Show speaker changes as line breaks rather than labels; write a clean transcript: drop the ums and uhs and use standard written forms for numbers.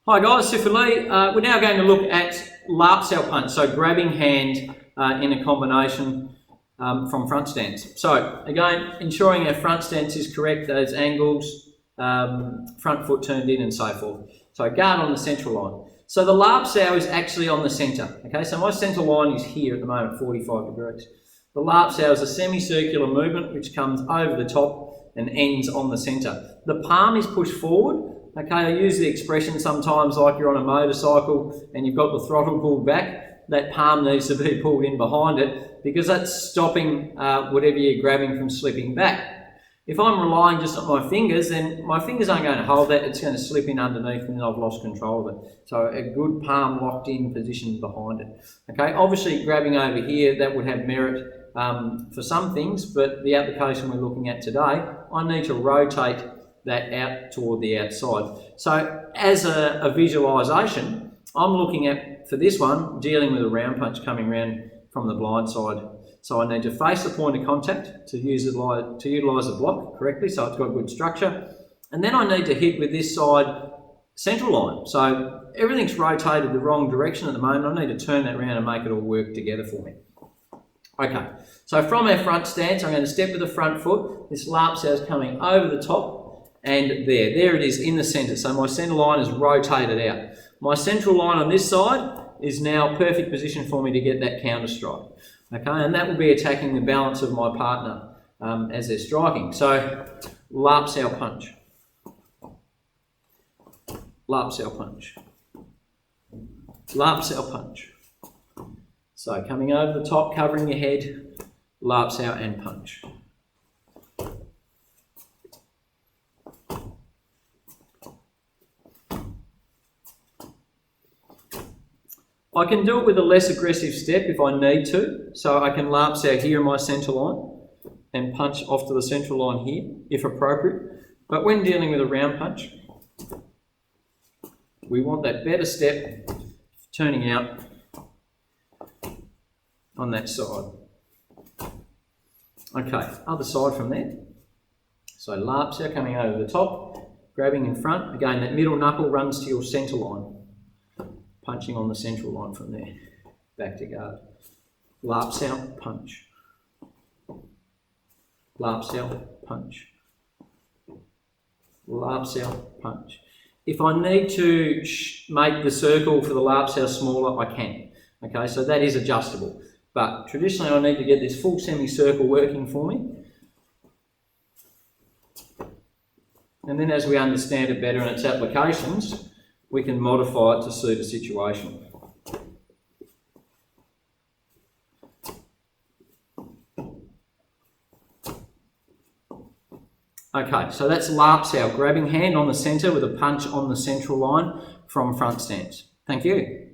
Hi guys, Siffer Lee. We're now going to look at Larp cell punch, so grabbing hand in a combination from front stance. So again, ensuring our front stance is correct, those angles, front foot turned in and so forth. So guard on the central line. So the Larp cell is actually on the centre. Okay, so my centre line is here at the moment, 45 degrees. The Larp cell is a semicircular movement which comes over the top and ends on the centre. The palm is pushed forward. Okay, I use the expression sometimes like you're on a motorcycle and you've got the throttle pulled back. That palm needs to be pulled in behind it because that's stopping whatever you're grabbing from slipping back. If I'm relying just on my fingers, then my fingers aren't going to hold that, it's going to slip in underneath and then I've lost control of it. So a good palm locked in position behind it. Okay, obviously grabbing over here, that would have merit for some things, but the application we're looking at today, I need to rotate that out toward the outside. So as a visualisation, I'm looking at, for this one, dealing with a round punch coming around from the blind side. So I need to face the point of contact to utilise the block correctly, so it's got good structure. And then I need to hit with this side central line. So everything's rotated the wrong direction at the moment. I need to turn that around and make it all work together for me. Okay, so from our front stance, I'm going to step with the front foot. This Larp cell is coming over the top. And there it is in the centre. So my centre line is rotated out. My central line on this side is now perfect position for me to get that counter strike. Okay, and that will be attacking the balance of my partner as they're striking. So Larp cell punch. Larp cell punch. Larp cell punch. So coming over the top, covering your head, Larp cell and punch. I can do it with a less aggressive step if I need to. So I can Larp cell here in my centre line and punch off to the central line here, if appropriate. But when dealing with a round punch, we want that better step turning out on that side. Okay, other side from there. So Larp cell coming over the top, grabbing in front. Again, that middle knuckle runs to your centre line. Punching on the central line from there, back to guard. Larp cell, punch. Larp cell, punch. Larp cell, punch. If I need to make the circle for the Larp cell smaller, I can. Okay, so that is adjustable. But traditionally I need to get this full semicircle working for me. And then as we understand it better in its applications, we can modify it to suit a situation. Okay, so that's Larp cell, grabbing hand on the centre with a punch on the central line from front stance. Thank you.